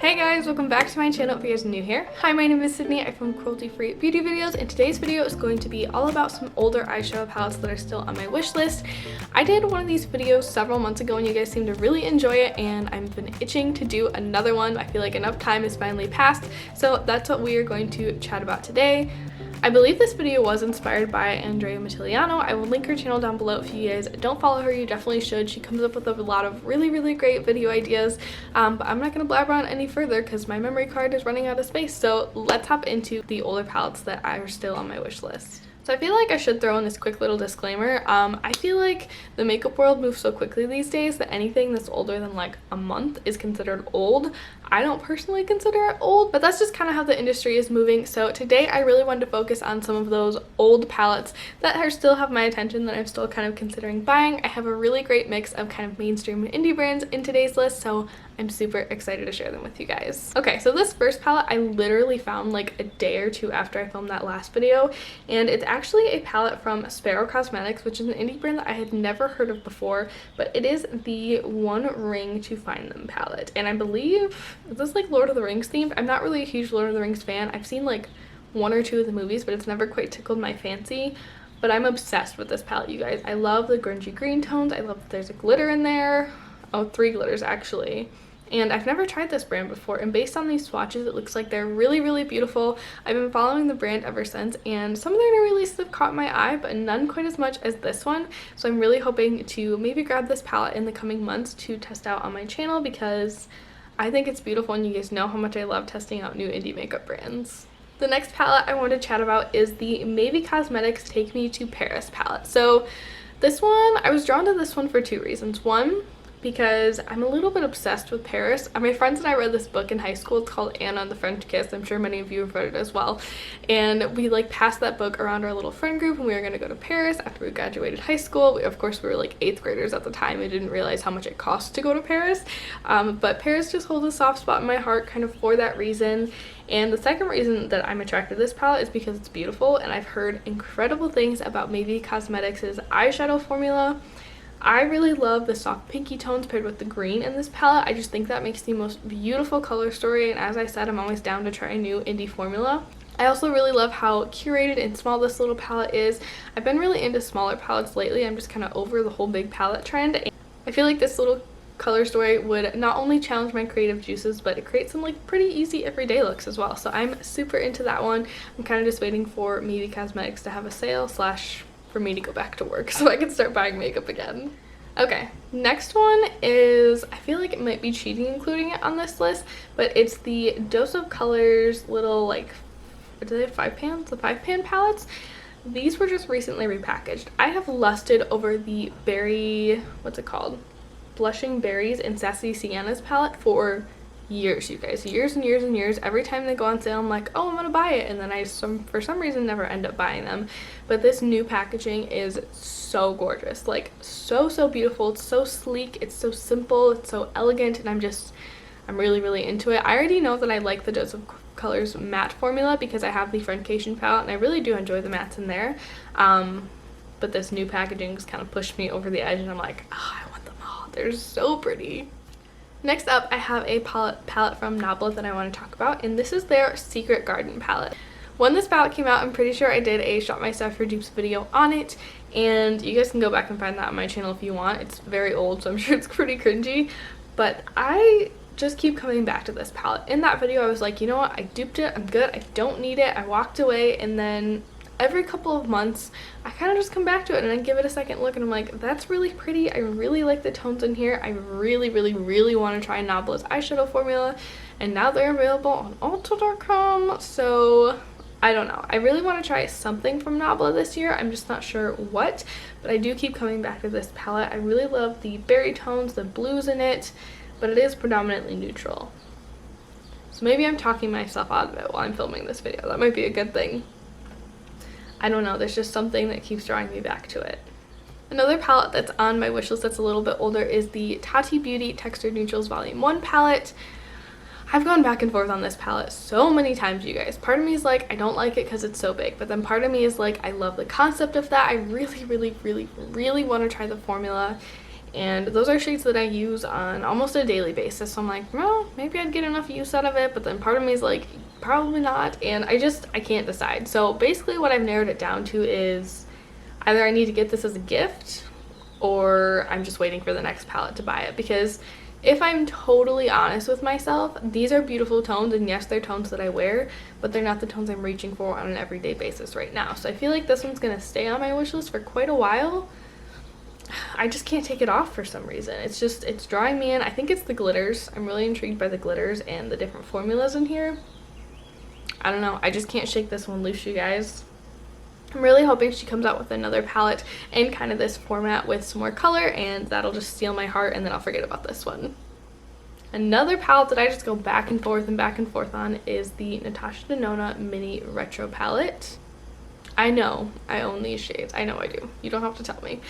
Hey guys, welcome back to my channel if you guys are new here. Hi, my name is Sydney. I film cruelty-free beauty videos, and today's video is going to be all about some older eyeshadow palettes that are still on my wish list. I did one of these videos several months ago and you guys seem to really enjoy it, and I've been itching to do another one. I feel like enough time has finally passed, so that's what we are going to chat about today. I believe this video was inspired by Andrea Mattiliano. I will link her channel down below. If you guys don't follow her, you definitely should. She comes up with a lot of really great video ideas, but I'm not going to blabber on any further because my memory card is running out of space. So let's hop into the older palettes that are still on my wish list. So I feel like I should throw in this quick little disclaimer. I feel like the makeup world moves so quickly these days that anything that's older than like a month is considered old. I don't personally consider it old, but that's just kind of how the industry is moving. So today I really wanted to focus on some of those old palettes that are still have my attention, that I'm still kind of considering buying. I have a really great mix of kind of mainstream and indie brands in today's list, so I'm super excited to share them with you guys. Okay, so this first palette I literally found like a day or two after I filmed that last video, and it's actually a palette from Sparrow Cosmetics, which is an indie brand that I had never heard of before, but it is the One Ring to Find Them palette, and I believe, is this like Lord of the Rings themed? I'm not really a huge Lord of the Rings fan. I've seen like one or two of the movies, but it's never quite tickled my fancy. But I'm obsessed with this palette, you guys. I love the grungy green tones. I love that there's a glitter in there. Oh, 3 glitters actually. And I've never tried this brand before, and based on these swatches, it looks like they're really beautiful. I've been following the brand ever since, and some of their new releases have caught my eye, but none quite as much as this one. So I'm really hoping to maybe grab this palette in the coming months to test out on my channel, because I think it's beautiful, and you guys know how much I love testing out new indie makeup brands. The next palette I want to chat about is the Maybe Cosmetics Take Me to Paris palette. So this one, I was drawn to this one for 2 reasons. One, because I'm a little bit obsessed with Paris. My friends and I read this book in high school. It's called Anna and the French Kiss. I'm sure many of you have read it as well. And we like passed that book around our little friend group, and we were going to go to Paris after we graduated high school. Of course, we were like 8th graders at the time. We didn't realize how much it cost to go to Paris. But Paris just holds a soft spot in my heart kind of for that reason. And the second reason that I'm attracted to this palette is because it's beautiful, and I've heard incredible things about Maybe Cosmetics' eyeshadow formula. I really love the soft pinky tones paired with the green in this palette. I just think that makes the most beautiful color story, and as I said, I'm always down to try a new indie formula. I also really love how curated and small this little palette is. I've been really into smaller palettes lately. I'm just kind of over the whole big palette trend. I feel like this little color story would not only challenge my creative juices, but it creates some like pretty easy everyday looks as well. So I'm super into that one. I'm kind of just waiting for Maybe Cosmetics to have a sale / for me to go back to work so I can start buying makeup again. Okay, next one is, I feel like it might be cheating including it on this list, but it's the Dose of Colors little like, what do they have, 5 pans? The 5-pan palettes. These were just recently repackaged. I have lusted over the berry, what's it called? Blushing Berries and Sassy Sienna's palette for years, you guys. Years and years. Every time they go on sale, I'm like, oh, I'm gonna buy it, and then I for some reason never end up buying them. But this new packaging is so gorgeous, like so beautiful. It's so sleek, it's so simple, it's so elegant, and I'm really into it. I already know that I like the Dose of Colors matte formula because I have the Friendcation palette, and I really do enjoy the mattes in there. But this new packaging just kind of pushed me over the edge, and I'm like, oh, I want them all. They're so pretty. Next up, I have a palette from Nabla that I want to talk about, and this is their Secret Garden palette. When this palette came out, I'm pretty sure I did a Shop My Stuff for Dupes video on it, and you guys can go back and find that on my channel if you want. It's very old, so I'm sure it's pretty cringy, but I just keep coming back to this palette. In that video, I was like, you know what, I duped it, I'm good, I don't need it, I walked away, and then every couple of months I kind of just come back to it and I give it a second look, and I'm like, that's really pretty, I really like the tones in here, I really want to try Nabla's eyeshadow formula, and now they're available on Ulta.com, so I don't know. I really want to try something from Nabla this year. I'm just not sure what, but I do keep coming back to this palette. I really love the berry tones, the blues in it, but it is predominantly neutral. So maybe I'm talking myself out of it while I'm filming this video. That might be a good thing. I don't know, there's just something that keeps drawing me back to it. Another palette that's on my wish list that's a little bit older is the Tati Beauty Textured Neutrals Volume 1 palette. I've gone back and forth on this palette so many times, you guys. Part of me is like, I don't like it because it's so big, but then part of me is like, I love the concept of that. I really want to try the formula, and those are shades that I use on almost a daily basis. So I'm like, well, maybe I'd get enough use out of it, but then part of me is like, probably not, and I can't decide. So basically what I've narrowed it down to is either I need to get this as a gift or I'm just waiting for the next palette to buy it, because if I'm totally honest with myself, these are beautiful tones, and yes, they're tones that I wear, but they're not the tones I'm reaching for on an everyday basis right now. So I feel like this one's gonna stay on my wish list for quite a while. I just can't take it off for some reason. It's drawing me in. I think it's the glitters. I'm really intrigued by the glitters and the different formulas in here. I don't know. I just can't shake this one loose, you guys. I'm really hoping she comes out with another palette in kind of this format with some more color, and that'll just steal my heart, and then I'll forget about this one. Another palette that I just go back and forth on is the Natasha Winona Mini Retro Palette. I know I own these shades. I know I do. You don't have to tell me.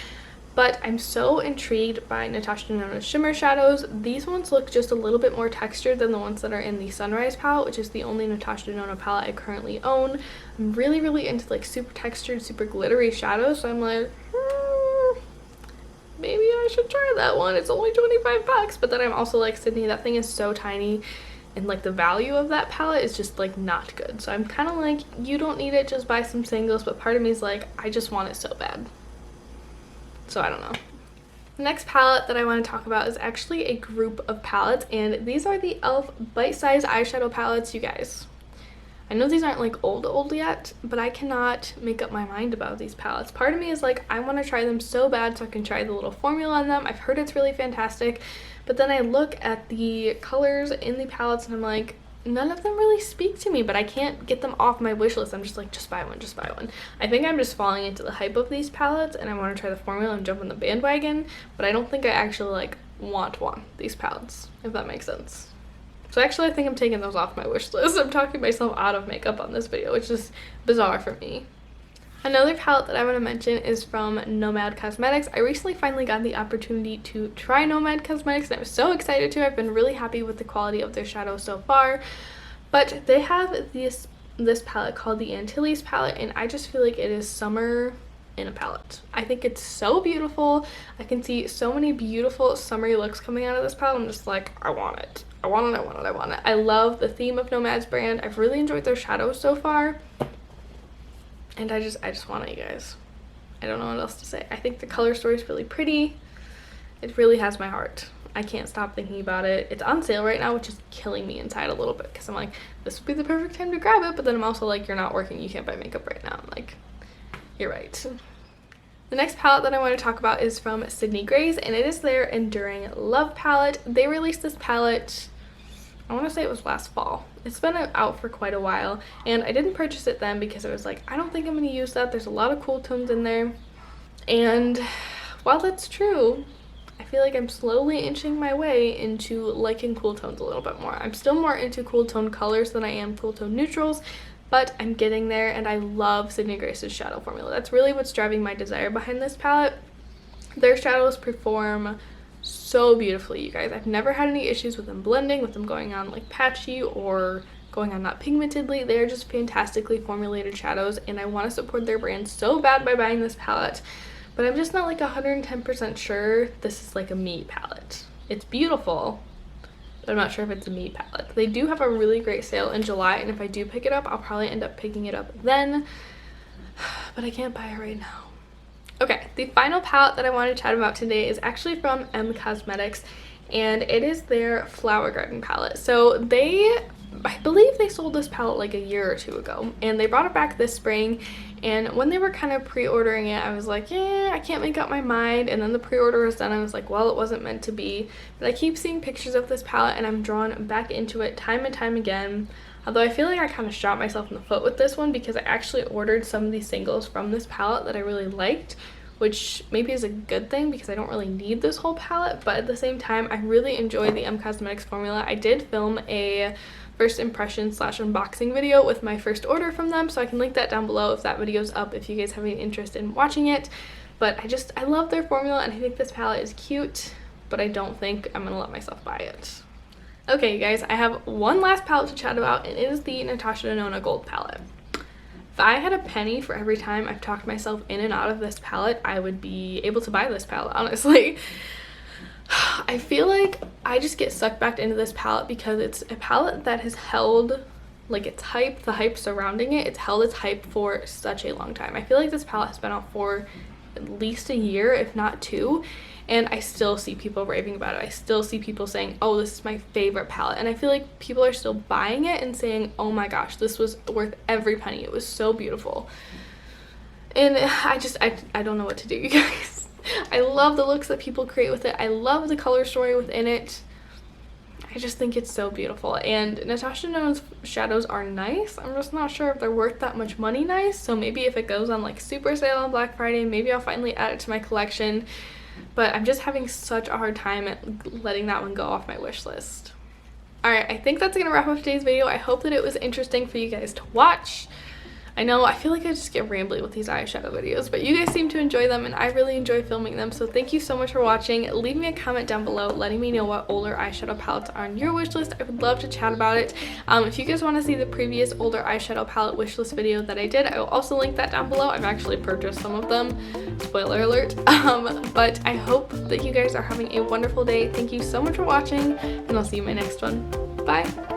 But I'm so intrigued by Natasha Winona's shimmer shadows. These ones look just a little bit more textured than the ones that are in the Sunrise palette, which is the only Natasha Winona palette I currently own. I'm really into like super textured, super glittery shadows, so I'm like, maybe I should try that one. It's only 25 bucks, but then I'm also like, Sydney, that thing is so tiny, and like the value of that palette is just like not good. So I'm kind of like, you don't need it, just buy some singles, but part of me is like, I just want it so bad. So I don't know. The next palette that I want to talk about is actually a group of palettes, and these are the e.l.f. bite-sized eyeshadow palettes, you guys. I know these aren't like old yet, but I cannot make up my mind about these palettes. Part of me is like, I want to try them so bad so I can try the little formula on them. I've heard it's really fantastic, but then I look at the colors in the palettes and I'm like, none of them really speak to me, but I can't get them off my wish list. I'm just like, just buy one, just buy one. I think I'm just falling into the hype of these palettes, and I want to try the formula and jump on the bandwagon, but I don't think I actually like want these palettes, if that makes sense. So actually I think I'm taking those off my wish list. I'm talking myself out of makeup on this video, which is bizarre for me. Another palette that I want to mention is from Nomad Cosmetics. I recently finally got the opportunity to try Nomad Cosmetics, and I was so excited to. I've been really happy with the quality of their shadows so far. But they have this palette called the Antilles palette, and I just feel like it is summer in a palette. I think it's so beautiful. I can see so many beautiful summery looks coming out of this palette. I'm just like, I want it. I want it, I want it, I want it. I love the theme of Nomad's brand. I've really enjoyed their shadows so far. And I just want it, you guys. I don't know what else to say. I think the color story is really pretty. It really has my heart. I can't stop thinking about it. It's on sale right now, which is killing me inside a little bit, because I'm like, this would be the perfect time to grab it, but then I'm also like, you're not working, you can't buy makeup right now. I'm like, you're right. The next palette that I want to talk about is from Sydney Grace, and it is their Enduring Love palette. They released this palette, I want to say it was last fall. It's been out for quite a while, and I didn't purchase it then because I was like, I don't think I'm going to use that. There's a lot of cool tones in there, and while that's true, I feel like I'm slowly inching my way into liking cool tones a little bit more. I'm still more into cool tone colors than I am cool tone neutrals, but I'm getting there, and I love Sydney Grace's shadow formula. That's really what's driving my desire behind this palette. Their shadows perform so beautifully, you guys. I've never had any issues with them blending, with them going on like patchy or going on not pigmentedly. They're just fantastically formulated shadows, and I want to support their brand so bad by buying this palette, but I'm just not like 110% sure this is like a me palette. It's beautiful, but I'm not sure if it's a me palette. They do have a really great sale in July, and if I do pick it up, I'll probably end up picking it up then, but I can't buy it right now. Okay, the final palette that I want to chat about today is actually from Cosmetics, and it is their Flower Garden palette. So I believe they sold this palette like a year or two ago, and they brought it back this spring, and when they were kind of pre-ordering it, I was like, yeah, I can't make up my mind, and then the pre-order was done. I was like, well, it wasn't meant to be, but I keep seeing pictures of this palette, and I'm drawn back into it time and time again. Although I feel like I kind of shot myself in the foot with this one, because I actually ordered some of these singles from this palette that I really liked, which maybe is a good thing because I don't really need this whole palette, but at the same time, I really enjoy the Cosmetics formula. I did film a first impression / unboxing video with my first order from them, so I can link that down below if that video's up if you guys have any interest in watching it. But I love their formula, and I think this palette is cute, but I don't think I'm gonna let myself buy it. Okay, you guys, I have one last palette to chat about, and it is the Natasha Winona Gold palette. If I had a penny for every time I've talked myself in and out of this palette, I would be able to buy this palette, honestly. I feel like I just get sucked back into this palette because it's a palette that has held like its hype, the hype surrounding it. It's held its hype for such a long time. I feel like this palette has been out for at least a year, if not 2, and I still see people raving about it. I still see people saying, oh, this is my favorite palette, and I feel like people are still buying it and saying, oh my gosh, this was worth every penny. It was so beautiful. And I don't know what to do, you guys. I love the looks that people create with it. I love the color story within it. I just think it's so beautiful, and Natasha Winona's shadows are nice. I'm just not sure if they're worth that much money nice, so maybe if it goes on like super sale on Black Friday, maybe I'll finally add it to my collection, but I'm just having such a hard time at letting that one go off my wish list. Alright, I think that's gonna wrap up today's video. I hope that it was interesting for you guys to watch. I know, I feel like I just get rambly with these eyeshadow videos, but you guys seem to enjoy them and I really enjoy filming them, so thank you so much for watching. Leave me a comment down below letting me know what older eyeshadow palettes are on your wish list. I would love to chat about it. If you guys want to see the previous older eyeshadow palette wish list video that I did, I will also link that down below. I've actually purchased some of them, spoiler alert. But I hope that you guys are having a wonderful day. Thank you so much for watching, and I'll see you in my next one. Bye!